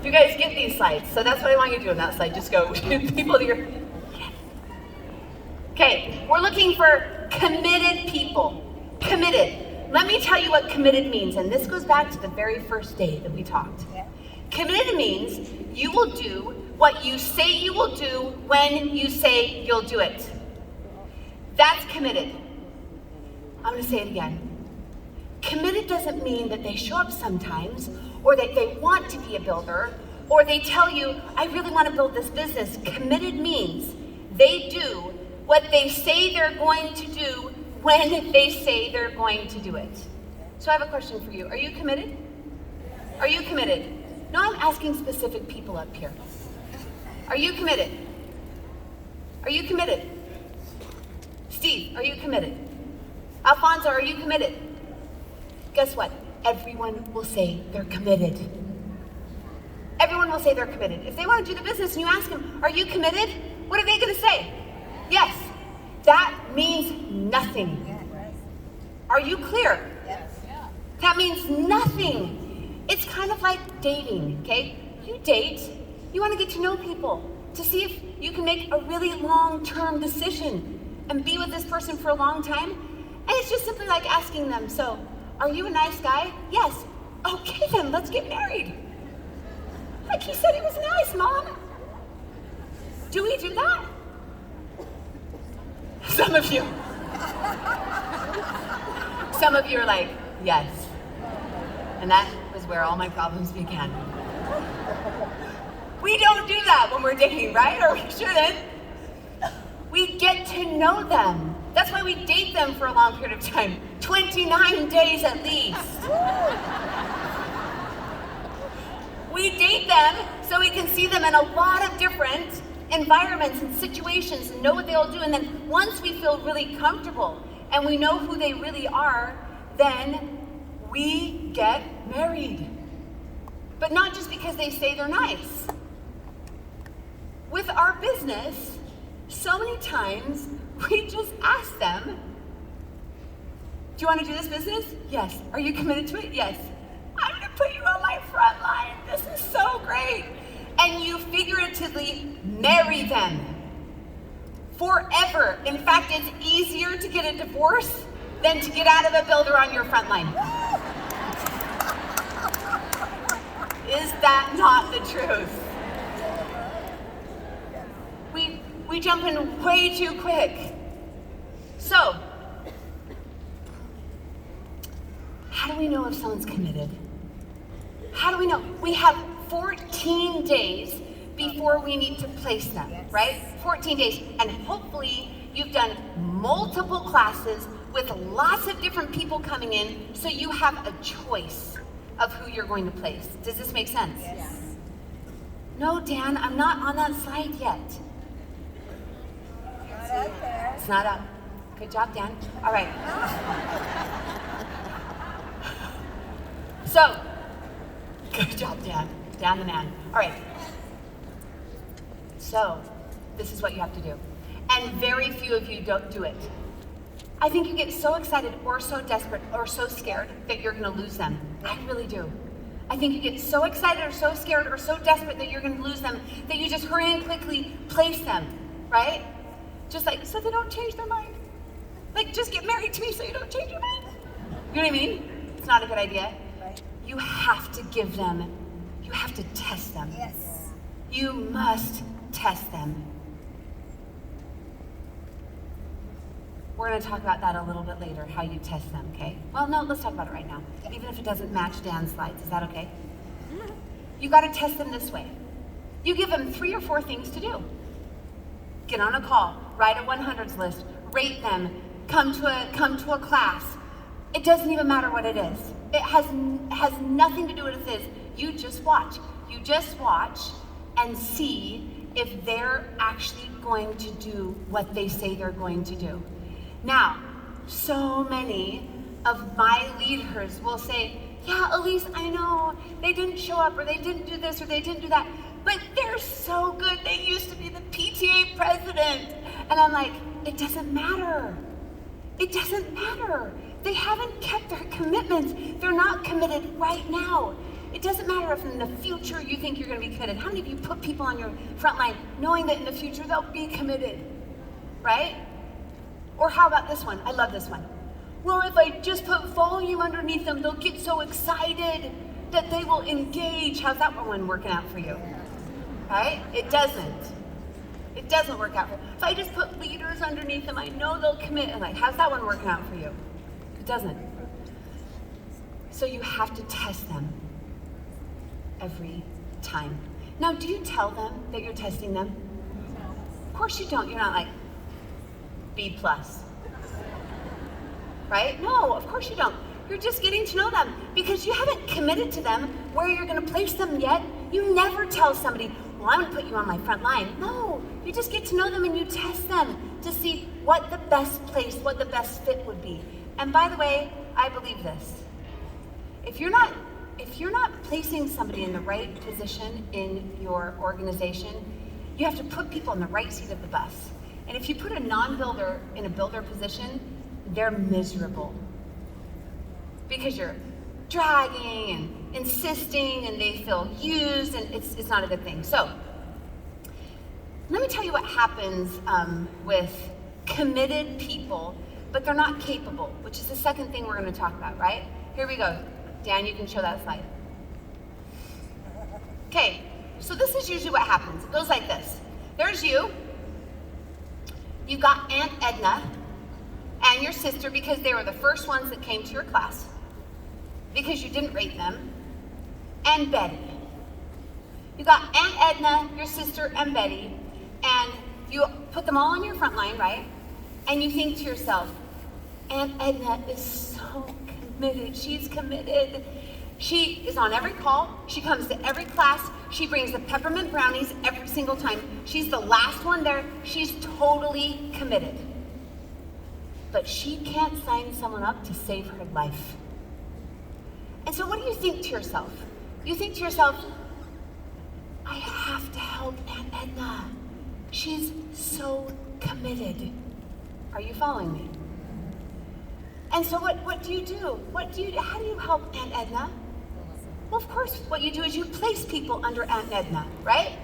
You guys get these slides, so that's what I want you to do on that slide. Just go people to your. Okay, we're looking for committed people. Committed. Let me tell you what committed means, and this goes back to the very first day that we talked. Yeah. Committed means you will do what you say you will do when you say you'll do it. That's committed. I'm going to say it again. Committed doesn't mean that they show up sometimes, or that they want to be a builder, or they tell you, I really want to build this business. Committed means they do what they say they're going to do when they say they're going to do it. So I have a question for you. Are you committed? Are you committed? No, I'm asking specific people up here. Are you committed? Are you committed? Steve, are you committed? Alfonso, are you committed? Guess what? Everyone will say they're committed. Everyone will say they're committed. If they want to do the business and you ask them, are you committed? What are they going to say? Yes. That means nothing. Are you clear? Yes. That means nothing. It's kind of like dating, okay? You date, you want to get to know people to see if you can make a really long-term decision and be with this person for a long time. And it's just simply like asking them, so, are you a nice guy? Yes. Okay then, let's get married. Like he said he was nice, Mom. Do we do that? Some of you are like, yes. And that was where all my problems began. We don't do that when we're dating, right? Or we shouldn't. We get to know them. That's why we date them for a long period of time. 29 days at least. We date them so we can see them in a lot of different environments and situations and know what they'll do. And then once we feel really comfortable and we know who they really are, then we get married. But not just because they say they're nice. With our business, so many times we just ask them, do you want to do this business? Yes. Are you committed to it? Yes. I'm going to put you on my front line. This is so great. And you figuratively marry them forever. In fact, it's easier to get a divorce than to get out of a builder on your front line. Is that not the truth? We jump in way too quick. So, how do we know if someone's committed? How do we know? We have 14 days before we need to place them, right? 14 days. And hopefully you've done multiple classes with lots of different people coming in, so you have a choice of who you're going to place. Does this make sense? Yes. No, Dan, I'm not on that slide yet. Not up there. It's not up. Good job, Dan. All right. So, good job, Dan. Dan the man. All right. So, this is what you have to do. And very few of you don't do it. I think you get so excited or so desperate or so scared that you're going to lose them. I really do. I think you get so excited or so scared or so desperate that you're going to lose them that you just hurry and quickly place them, right? Just like, so they don't change their mind. Like, just get married to me so you don't change your mind. You know what I mean? It's not a good idea. Right. You have to give them, you have to test them. Yes. You must test them. We're going to talk about that a little bit later, how you test them, okay? Well, no, let's talk about it right now. Even if it doesn't match Dan's slides, is that okay? You got to test them this way. You give them 3 or 4 things to do. Get on a call, write a 100s list, rate them, come to a class. It doesn't even matter what it is. It has nothing to do with this. You just watch. You just watch and see if they're actually going to do what they say they're going to do. Now, so many of my leaders will say, yeah, Allyse, I know, they didn't show up, or they didn't do this, or they didn't do that, but they're so good. They used to be the PTA president. And I'm like, it doesn't matter. It doesn't matter. They haven't kept their commitments. They're not committed right now. It doesn't matter if in the future you think you're going to be committed. How many of you put people on your front line knowing that in the future they'll be committed, right? Or how about this one? I love this one. Well, if I just put volume underneath them, they'll get so excited that they will engage. How's that one working out for you? Right? It doesn't. It doesn't work out for you. If I just put leaders underneath them, I know they'll commit. And like, how's that one working out for you? It doesn't. So you have to test them every time. Now, do you tell them that you're testing them? Of course you don't. You're not like B+. Right? No, of course you don't. You're just getting to know them because you haven't committed to them where you're going to place them yet. You never tell somebody, well, I'm going to put you on my front line. No, you just get to know them and you test them to see what the best place, what the best fit would be. And by the way, I believe this. If you're not placing somebody in the right position in your organization, you have to put people in the right seat of the bus. And if you put a non-builder in a builder position, they're miserable because you're dragging and insisting and they feel used and it's not a good thing. So let me tell you what happens with committed people, but they're not capable, which is the second thing we're going to talk about, right? Here we go. Dan, you can show that slide. Okay, so this is usually what happens. It goes like this. There's you. You've got Aunt Edna and your sister because they were the first ones that came to your class because you didn't rate them, and Betty. You got Aunt Edna, your sister, and Betty, and you put them all on your front line, right? And you think to yourself, Aunt Edna is so committed. She's committed. She is on every call. She comes to every class. She brings the peppermint brownies every single time. She's the last one there. She's totally committed. But she can't sign someone up to save her life. And so what do you think to yourself? You think to yourself, I have to help Aunt Edna. She's so committed. Are you following me? And so what do you do? How do you help Aunt Edna? Well, of course, what you do is you place people under Aunt Edna, right?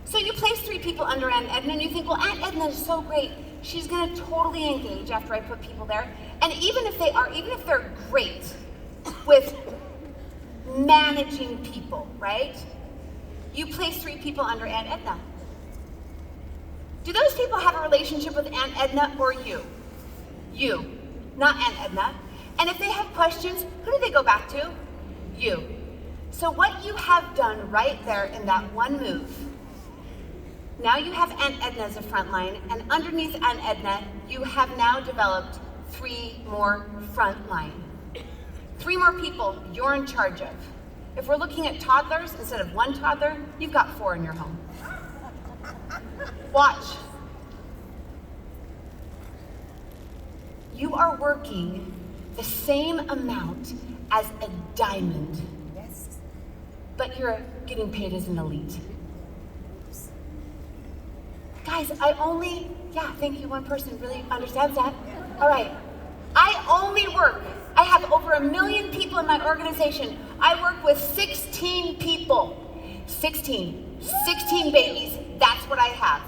So you place 3 people under Aunt Edna and you think, well, Aunt Edna is so great. She's gonna totally engage after I put people there. And even if they're great with managing people, right? You place 3 people under Aunt Edna. Do those people have a relationship with Aunt Edna or you? You, not Aunt Edna. And if they have questions, who do they go back to? You. So what you have done right there in that one move, now you have Aunt Edna as a front line, and underneath Aunt Edna, you have now developed 3 more front line. 3 more people you're in charge of. If we're looking at toddlers, instead of 1 toddler, you've got 4 in your home. Watch. You are working the same amount as a diamond, but you're getting paid as an elite. Guys, thank you, one person really understands that. All right, I have over 1 million people in my organization. I work with 16 people. 16 babies, that's what I have.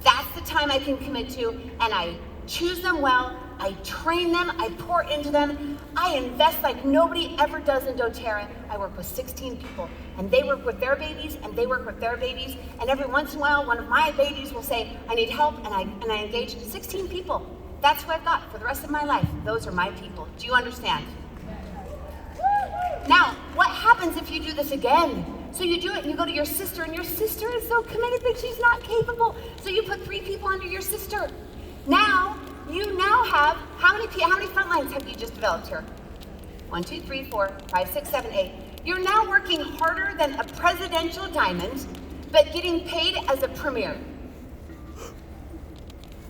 That's the time I can commit to, and I choose them well, I train them, I pour into them, I invest like nobody ever does in doTERRA. I work with 16 people, and they work with their babies, and they work with their babies, and every once in a while, one of my babies will say, I need help, and I engage 16 people. That's who I've got for the rest of my life. Those are my people. Do you understand? Now, what happens if you do this again? So you do it and you go to your sister, and your sister is so committed that she's not capable. So you put 3 people under your sister. Now, you now have, how many front lines have you just developed here? 1, 2, 3, 4, 5, 6, 7, 8. You're now working harder than a presidential diamond, but getting paid as a premier.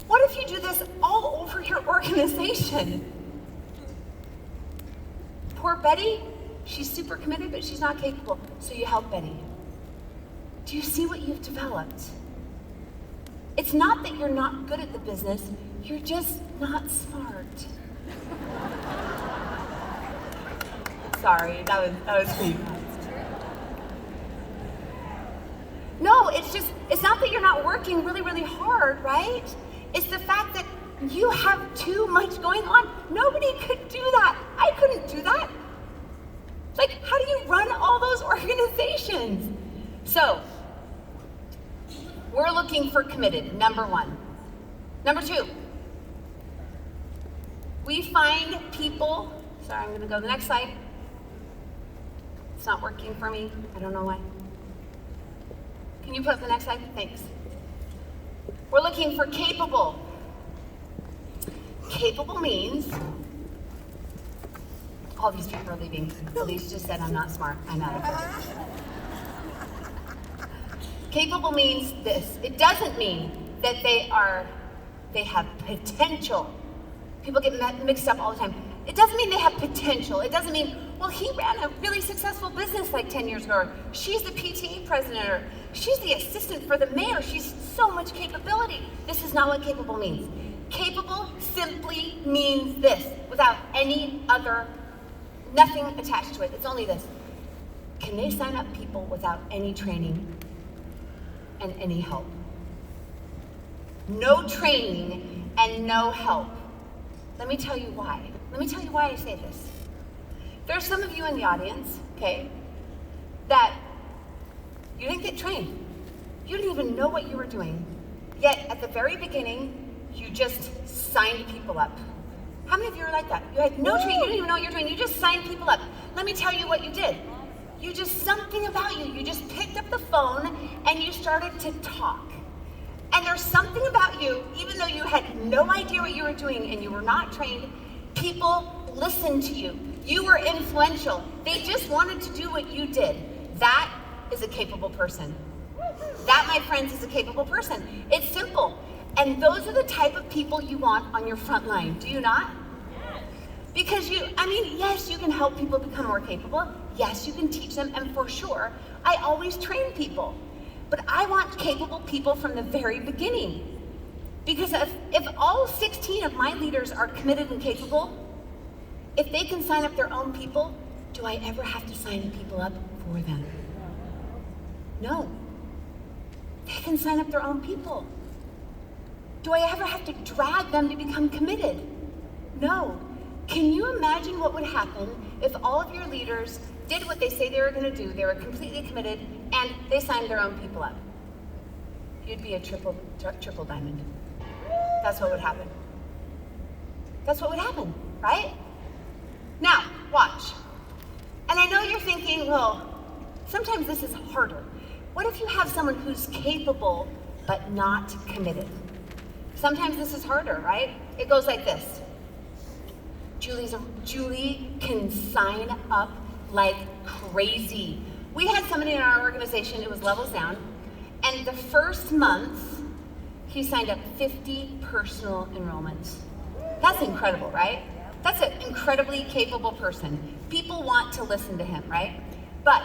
What if you do this all over your organization? Poor Betty, she's super committed, but she's not capable. So you help Betty. Do you see what you've developed? It's not that you're not good at the business, you're just not smart. Sorry, that was me. it's not that you're not working really, really hard, right? It's the fact that you have too much going on. Nobody could do that. I couldn't do that. Like, how do you run all those organizations? So, we're looking for committed, number one. Number two, we find people, sorry, I'm gonna go to the next slide. It's not working for me, I don't know why. Can you put up the next slide? Thanks. We're looking for capable. Capable means, all these people are leaving. Allyse just said I'm not smart, I'm out of here. Capable means this. It doesn't mean that they have potential. People get mixed up all the time. It doesn't mean they have potential. It doesn't mean, well, he ran a really successful business like 10 years ago. Or she's the PTA president, or she's the assistant for the mayor. She's so much capability. This is not what capable means. Capable simply means this, without any other, nothing attached to it. It's only this. Can they sign up people without any training and any help? No training and no help. Let me tell you why. Let me tell you why I say this. There's some of you in the audience, okay, that you didn't get trained. You didn't even know what you were doing. Yet at the very beginning, you just signed people up. How many of you are like that? You had no training, you didn't even know what you were doing, you just signed people up. Let me tell you what you did. You just, something about you, you just picked up the phone and you started to talk. And there's something about you, even though you had no idea what you were doing and you were not trained, people listened to you. You were influential. They just wanted to do what you did. That is a capable person. That, my friends, is a capable person. It's simple. And those are the type of people you want on your front line, do you not? Because yes, you can help people become more capable. Yes, you can teach them, and for sure, I always train people. But I want capable people from the very beginning. Because if all 16 of my leaders are committed and capable, if they can sign up their own people, do I ever have to sign people up for them? No. They can sign up their own people. Do I ever have to drag them to become committed? No. Can you imagine what would happen if all of your leaders did what they say they were going to do, they were completely committed, and they signed their own people up? You'd be a triple diamond. That's what would happen. That's what would happen, right? Now, watch. And I know you're thinking, well, sometimes this is harder. What if you have someone who's capable but not committed? Sometimes this is harder, right? It goes like this. Julie can sign up like crazy. We had somebody in our organization, it was levels down, and the first month, he signed up 50 personal enrollments. That's incredible, right? That's an incredibly capable person. People want to listen to him, right? But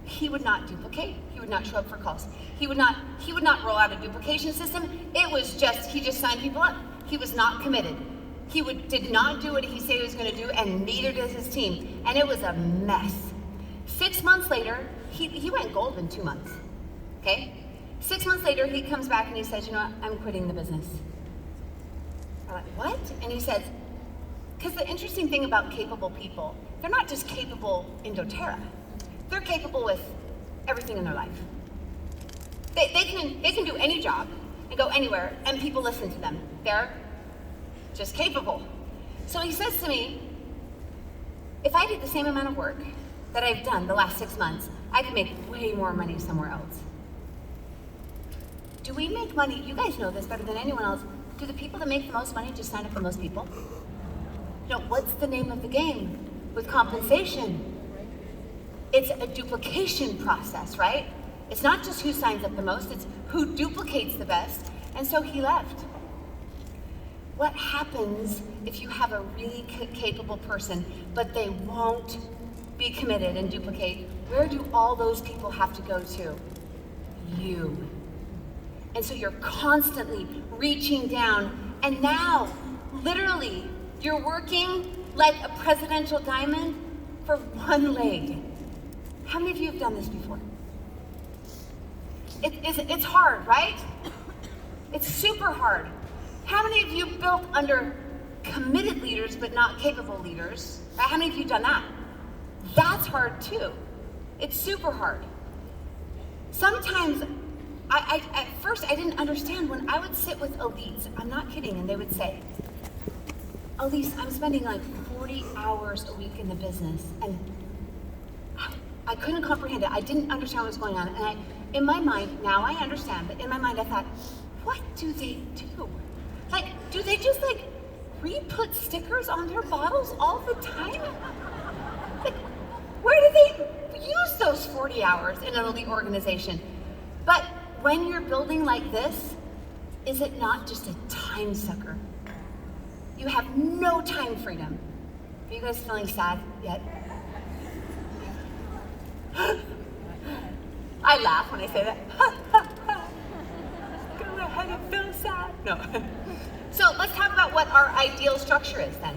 he would not duplicate. He would not show up for calls. He would not roll out a duplication system. It was just, he just signed people up. He was not committed. He did not do what he said he was going to do, and neither did his team. And it was a mess. 6 months later, he went gold in 2 months, okay? 6 months later, he comes back and he says, you know what, I'm quitting the business. I'm like, what? And he says, because the interesting thing about capable people, they're not just capable in doTERRA. They're capable with everything in their life. They can do any job and go anywhere, and people listen to them. They're just capable. So he says to me, if I did the same amount of work that I've done the last 6 months, I could make way more money somewhere else. Do we make money? You guys know this better than anyone else. Do the people that make the most money just sign up for most people? You know, what's the name of the game with compensation? It's a duplication process, right? It's not just who signs up the most, it's who duplicates the best. And so he left. What happens if you have a really capable person, but they won't be committed and duplicate? Where do all those people have to go to? You. And so you're constantly reaching down, and now, literally, you're working like a presidential diamond for one leg. How many of you have done this before? It's hard, right? It's super hard. How many of you built under committed leaders but not capable leaders? Right? How many of you done that? That's hard too. It's super hard. Sometimes, at first I didn't understand when I would sit with elites, I'm not kidding, and they would say, Allyse, I'm spending like 40 hours a week in the business, and I couldn't comprehend it. I didn't understand what was going on. And in my mind, now I understand, but in my mind I thought, what do they do? Like, do they just like re-put stickers on their bottles all the time? Like, where do they use those 40 hours in an elite organization? But when you're building like this, is it not just a time sucker? You have no time freedom. Are you guys feeling sad yet? I laugh when I say that. Go ahead and feel sad. No. So let's talk about what our ideal structure is then.